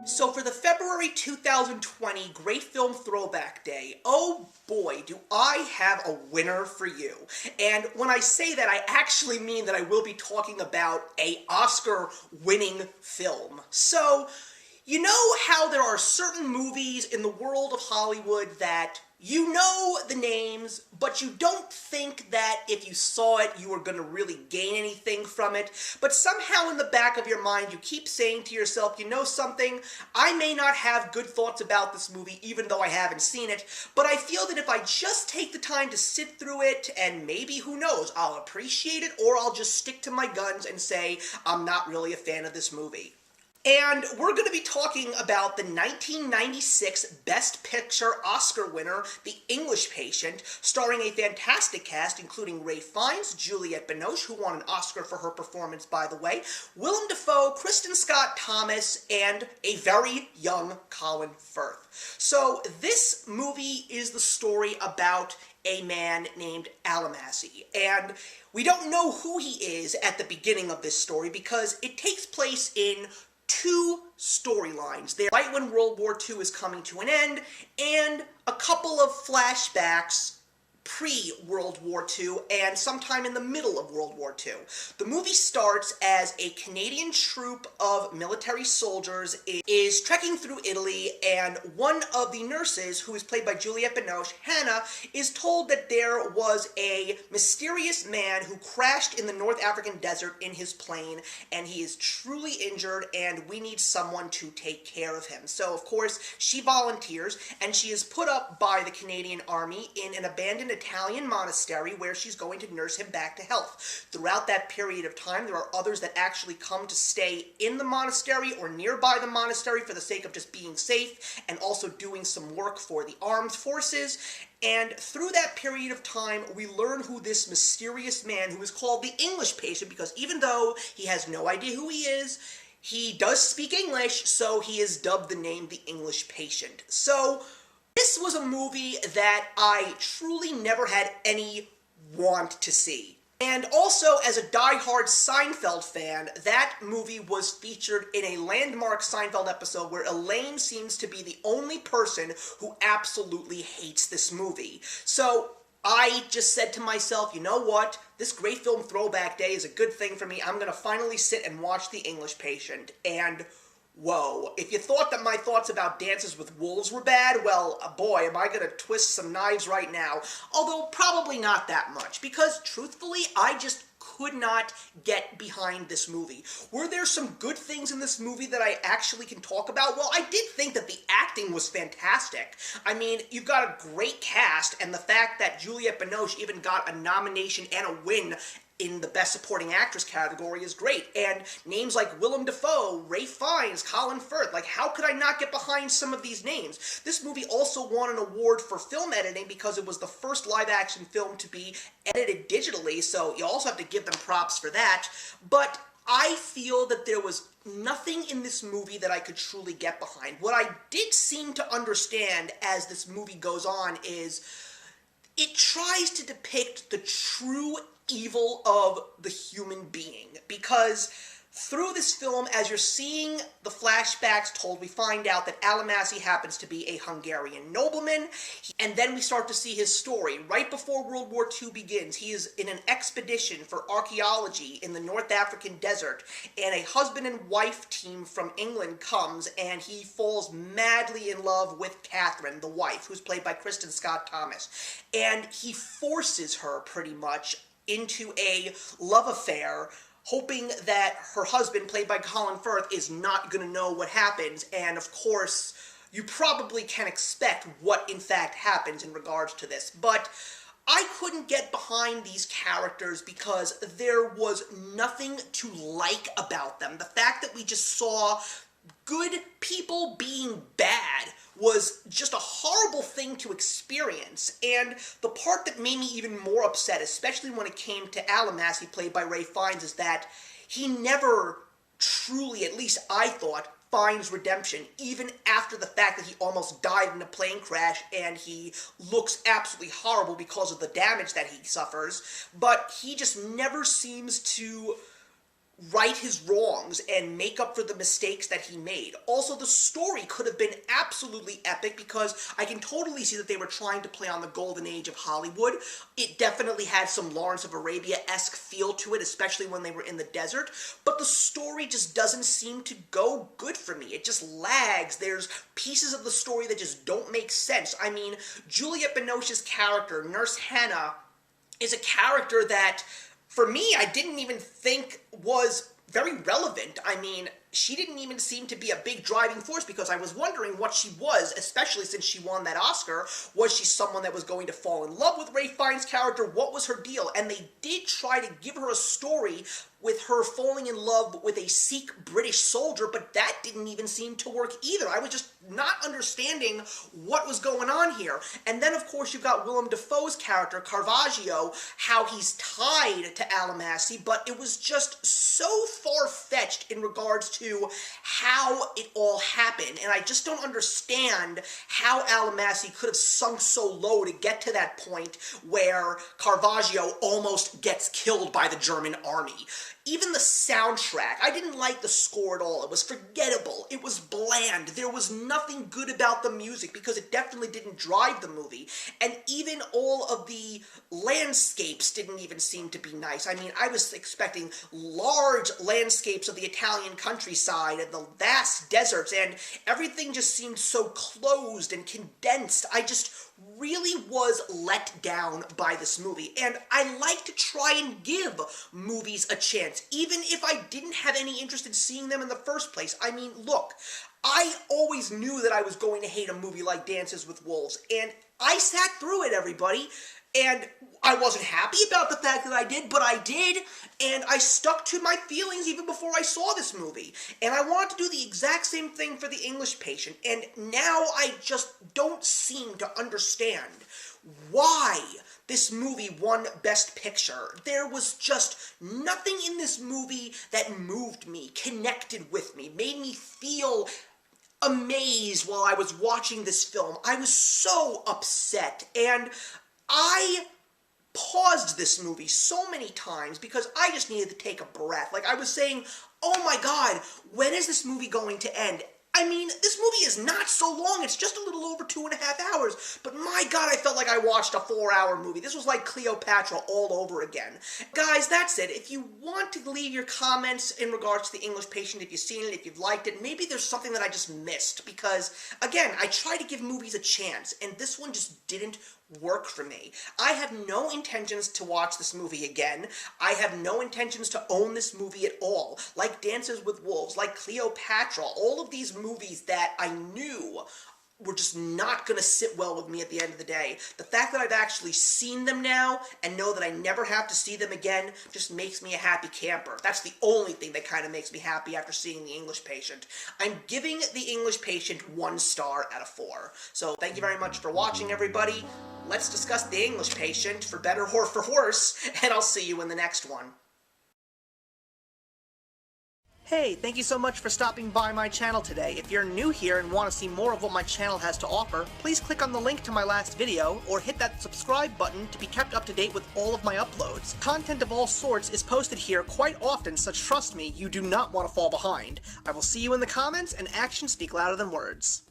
So for the February 2020 Great Film Throwback Day, oh boy, do I have a winner for you. And when I say that, I actually mean that I will be talking about a Oscar-winning film. So, you know how there are certain movies in the world of Hollywood that you know the names, but you don't think that if you saw it, you were going to really gain anything from it. But somehow in the back of your mind, you keep saying to yourself, you know something, I may not have good thoughts about this movie, even though I haven't seen it, but I feel that if I just take the time to sit through it, and maybe, who knows, I'll appreciate it, or I'll just stick to my guns and say, I'm not really a fan of this movie. And we're going to be talking about the 1996 Best Picture Oscar winner, The English Patient, starring a fantastic cast including Ralph Fiennes, Juliette Binoche, who won an Oscar for her performance, by the way, Willem Dafoe, Kristen Scott Thomas, and a very young Colin Firth. So this movie is the story about a man named Alamassy, and we don't know who he is at the beginning of this story because it takes place in two storylines there, right when World War II is coming to an end, and a couple of flashbacks pre-World War II and sometime in the middle of World War II. The movie starts as a Canadian troop of military soldiers is trekking through Italy, and one of the nurses, who is played by Juliette Binoche, Hannah, is told that there was a mysterious man who crashed in the North African desert in his plane, and he is truly injured, and we need someone to take care of him. So, of course, she volunteers, and she is put up by the Canadian Army in an abandoned Italian monastery where she's going to nurse him back to health. Throughout that period of time, there are others that actually come to stay in the monastery or nearby the monastery for the sake of just being safe and also doing some work for the armed forces. And through that period of time, we learn who this mysterious man, who is called the English Patient, because even though he has no idea who he is, he does speak English, so he is dubbed the name the English Patient. So this was a movie that I truly never had any want to see. And also, as a die-hard Seinfeld fan, that movie was featured in a landmark Seinfeld episode where Elaine seems to be the only person who absolutely hates this movie. So I just said to myself, you know what? This Great Film Throwback Day is a good thing for me. I'm going to finally sit and watch The English Patient. And whoa, if you thought that my thoughts about Dances with Wolves were bad, well, boy, am I going to twist some knives right now. Although, probably not that much, because, truthfully, I just could not get behind this movie. Were there some good things in this movie that I actually can talk about? Well, I did think that the acting was fantastic. I mean, you've got a great cast, and the fact that Juliette Binoche even got a nomination and a win in the Best Supporting Actress category is great. And names like Willem Dafoe, Ralph Fiennes, Colin Firth, like, how could I not get behind some of these names? This movie also won an award for film editing because it was the first live-action film to be edited digitally, so you also have to give them props for that. But I feel that there was nothing in this movie that I could truly get behind. What I did seem to understand as this movie goes on is it tries to depict the true evil of the human being, because through this film, as you're seeing the flashbacks told, we find out that Alamassy happens to be a Hungarian nobleman, and then we start to see his story. Right before World War II begins, he is in an expedition for archaeology in the North African desert, and a husband and wife team from England comes, and he falls madly in love with Catherine, the wife, who's played by Kristen Scott Thomas, and he forces her, pretty much, into a love affair, hoping that her husband, played by Colin Firth, is not going to know what happens, and of course, you probably can expect what in fact happens in regards to this. But I couldn't get behind these characters because there was nothing to like about them. The fact that we just saw good people being bad was just a horrible thing to experience, and the part that made me even more upset, especially when it came to Alamassy, played by Ralph Fiennes, is that he never truly, at least I thought, finds redemption, even after the fact that he almost died in a plane crash and he looks absolutely horrible because of the damage that he suffers, but he just never seems to right his wrongs and make up for the mistakes that he made. Also, the story could have been absolutely epic because I can totally see that they were trying to play on the golden age of Hollywood. It definitely had some Lawrence of Arabia-esque feel to it, especially when they were in the desert, but the story just doesn't seem to go good for me. It just lags. There's pieces of the story that just don't make sense. I mean, Juliette Binoche's character, Nurse Hannah, is a character that, for me, I didn't even think was very relevant. I mean, she didn't even seem to be a big driving force because I was wondering what she was, especially since she won that Oscar. Was she someone that was going to fall in love with Ralph Fiennes' character? What was her deal? And they did try to give her a story with her falling in love with a Sikh British soldier, but that didn't even seem to work either. I was just not understanding what was going on here. And then, of course, you've got Willem Dafoe's character, Caravaggio, how he's tied to Alamassi, but it was just so far-fetched in regards to how it all happened, and I just don't understand how Alamassi could have sunk so low to get to that point where Caravaggio almost gets killed by the German army. Even the soundtrack, I didn't like the score at all. It was forgettable. It was bland. There was nothing good about the music because it definitely didn't drive the movie. And even all of the landscapes didn't even seem to be nice. I mean, I was expecting large landscapes of the Italian countryside and the vast deserts, and everything just seemed so closed and condensed. I just really was let down by this movie, and I like to try and give movies a chance, even if I didn't have any interest in seeing them in the first place. I mean, look, I always knew that I was going to hate a movie like Dances with Wolves, and I sat through it, everybody, and I wasn't happy about the fact that I did, but I did, and I stuck to my feelings even before I saw this movie. And I wanted to do the exact same thing for The English Patient, and now I just don't seem to understand why this movie won Best Picture. There was just nothing in this movie that moved me, connected with me, made me feel amazed while I was watching this film. I was so upset, and I paused this movie so many times because I just needed to take a breath. Like, I was saying, oh my god, when is this movie going to end? I mean, this movie is not so long. It's just a little over 2.5 hours. But my god, I felt like I watched a 4-hour movie. This was like Cleopatra all over again. Guys, that's it. If you want to leave your comments in regards to The English Patient, if you've seen it, if you've liked it, maybe there's something that I just missed. Because, again, I try to give movies a chance, and this one just didn't work for me. I have no intentions to watch this movie again. I have no intentions to own this movie at all. Like Dances with Wolves, like Cleopatra, all of these movies that I knew were just not going to sit well with me at the end of the day. The fact that I've actually seen them now and know that I never have to see them again just makes me a happy camper. That's the only thing that kind of makes me happy after seeing The English Patient. I'm giving The English Patient 1 star out of 4. So thank you very much for watching, everybody. Let's discuss The English Patient, for better or for worse, and I'll see you in the next one. Hey, thank you so much for stopping by my channel today. If you're new here and want to see more of what my channel has to offer, please click on the link to my last video, or hit that subscribe button to be kept up to date with all of my uploads. Content of all sorts is posted here quite often, so trust me, you do not want to fall behind. I will see you in the comments, and actions speak louder than words.